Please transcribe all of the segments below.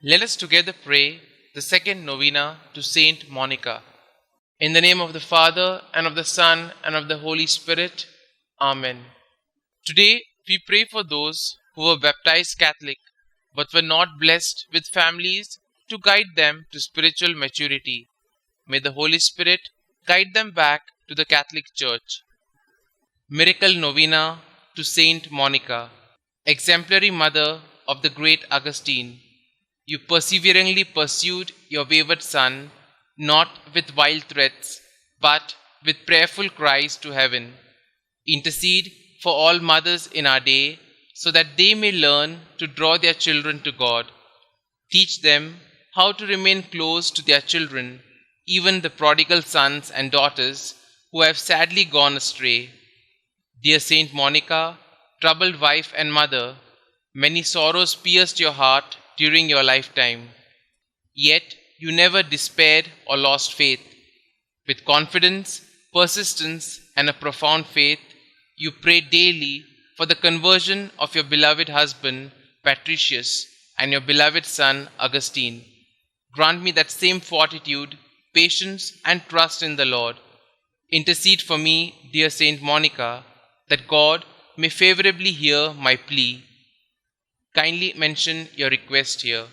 Let us together pray the second novena to Saint Monica. In the name of the Father, and of the Son, and of the Holy Spirit. Amen. Today we pray for those who were baptized Catholic but were not blessed with families to guide them to spiritual maturity. May the Holy Spirit guide them back to the Catholic Church. Miracle Novena to Saint Monica, exemplary mother of the great Augustine. You perseveringly pursued your wayward son, not with wild threats, but with prayerful cries to heaven. Intercede for all mothers in our day, so that they may learn to draw their children to God. Teach them how to remain close to their children, even the prodigal sons and daughters who have sadly gone astray. Dear Saint Monica, troubled wife and mother, many sorrows pierced your heart during your lifetime. Yet you never despaired or lost faith. With confidence, persistence, and a profound faith, you prayed daily for the conversion of your beloved husband, Patricius, and your beloved son, Augustine. Grant me that same fortitude, patience, and trust in the Lord. Intercede for me, dear Saint Monica, that God may favorably hear my plea. Kindly mention your request here.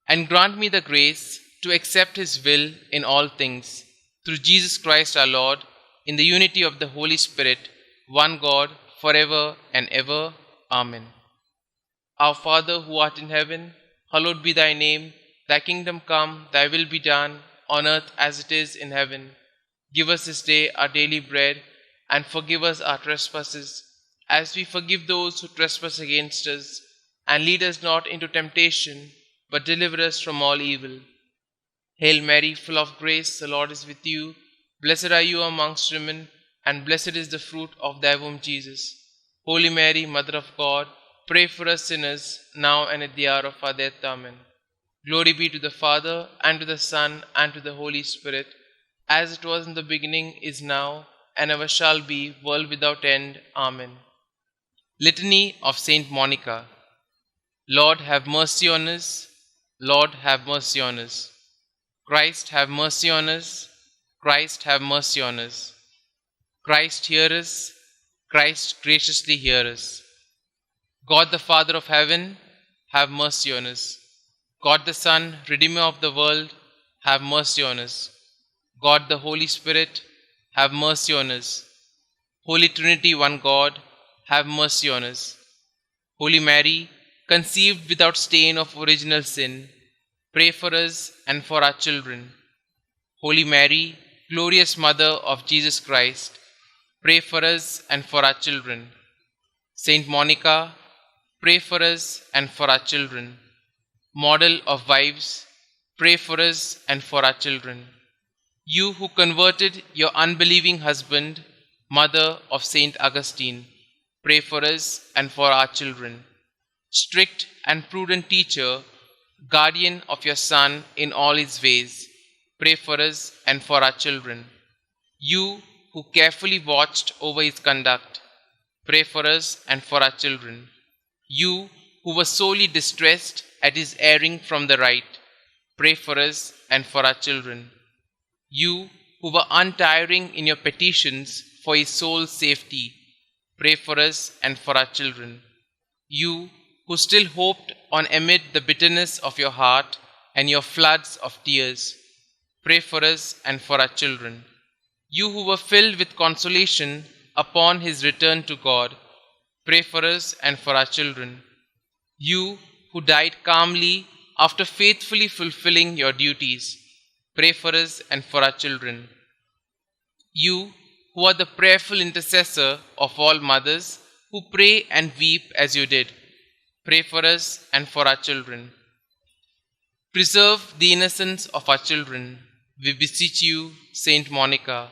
And grant me the grace to accept His will in all things, through Jesus Christ our Lord, in the unity of the Holy Spirit, one God, forever and ever. Amen. Our Father who art in heaven, hallowed be thy name. Thy kingdom come, thy will be done, on earth as it is in heaven. Give us this day our daily bread, and forgive us our trespasses, as we forgive those who trespass against us. And lead us not into temptation, but deliver us from all evil. Hail Mary, full of grace, the Lord is with you. Blessed are you amongst women, and blessed is the fruit of thy womb, Jesus. Holy Mary, Mother of God, pray for us sinners, now and at the hour of our death. Amen. Glory be to the Father, and to the Son, and to the Holy Spirit, as it was in the beginning, is now, and ever shall be, world without end. Amen. Litany of Saint Monica. Lord, have mercy on us. Lord, have mercy on us. Christ, have mercy on us. Christ, have mercy on us. Christ, hear us. Christ, graciously hear us. God the Father of heaven, have mercy on us. God the Son, Redeemer of the world, have mercy on us. God the Holy Spirit, have mercy on us. Holy Trinity, one God, have mercy on us. Holy Mary, conceived without stain of original sin, pray for us and for our children. Holy Mary, glorious Mother of Jesus Christ, pray for us and for our children. Saint Monica, pray for us and for our children. Model of wives, pray for us and for our children. You who converted your unbelieving husband, mother of Saint Augustine, pray for us and for our children. Strict and prudent teacher, guardian of your Son in all his ways, pray for us and for our children. You who carefully watched over his conduct, pray for us and for our children. You who were sorely distressed at his erring from the right, pray for us and for our children. You who were untiring in your petitions for his soul's safety, pray for us and for our children. You who still hoped on amid the bitterness of your heart and your floods of tears, pray for us and for our children. You who were filled with consolation upon his return to God, pray for us and for our children. You who died calmly after faithfully fulfilling your duties, pray for us and for our children. You who are the prayerful intercessor of all mothers who pray and weep as you did, pray for us and for our children. Preserve the innocence of our children, we beseech you, Saint Monica.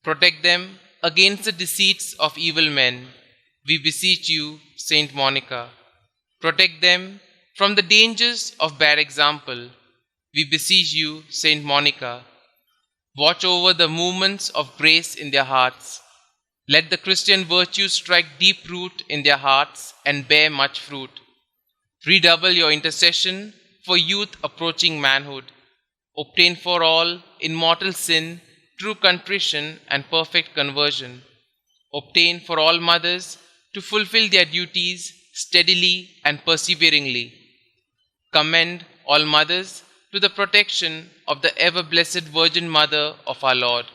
Protect them against the deceits of evil men, we beseech you, Saint Monica. Protect them from the dangers of bad example, we beseech you, Saint Monica. Watch over the movements of grace in their hearts, Let the Christian virtues strike deep root in their hearts and bear much fruit. Redouble your intercession for youth approaching manhood. Obtain for all in mortal sin true contrition and perfect conversion. Obtain for all mothers to fulfill their duties steadily and perseveringly. Commend all mothers to the protection of the ever blessed Virgin Mother of our Lord.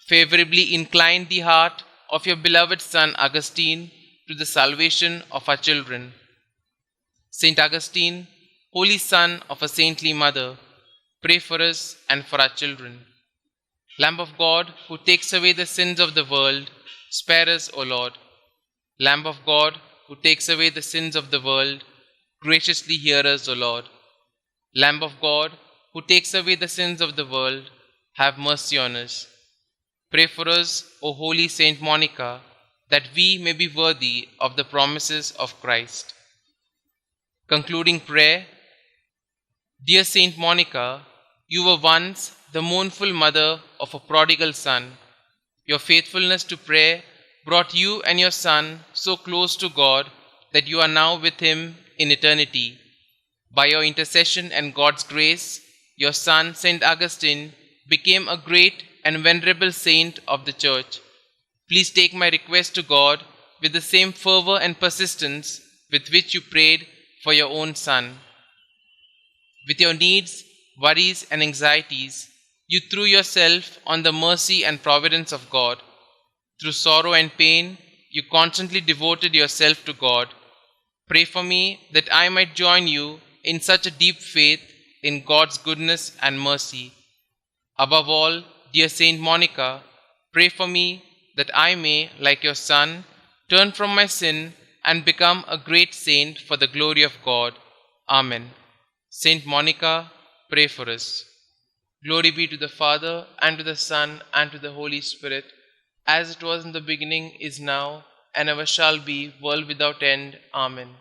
Favorably incline the heart of your beloved son Augustine to the salvation of our children. Saint Augustine, holy son of a saintly mother, pray for us and for our children. Lamb of God, who takes away the sins of the world, spare us, O Lord. Lamb of God, who takes away the sins of the world, graciously hear us, O Lord. Lamb of God, who takes away the sins of the world, have mercy on us. Pray for us, O holy Saint Monica, that we may be worthy of the promises of Christ. Concluding prayer. Dear Saint Monica, you were once the mournful mother of a prodigal son. Your faithfulness to prayer brought you and your son so close to God that you are now with him in eternity. By your intercession and God's grace, your son Saint Augustine became a great and venerable saint of the Church. Please take my request to God with the same fervor and persistence with which you prayed for your own son. With your needs, worries, and anxieties, you threw yourself on the mercy and providence of God. Through sorrow and pain, you constantly devoted yourself to God. Pray for me that I might join you in such a deep faith in God's goodness and mercy. Above all, dear Saint Monica, pray for me that I may, like your son, turn from my sin and become a great saint for the glory of God. Amen. Saint Monica, pray for us. Glory be to the Father, and to the Son, and to the Holy Spirit, as it was in the beginning, is now, and ever shall be, world without end. Amen.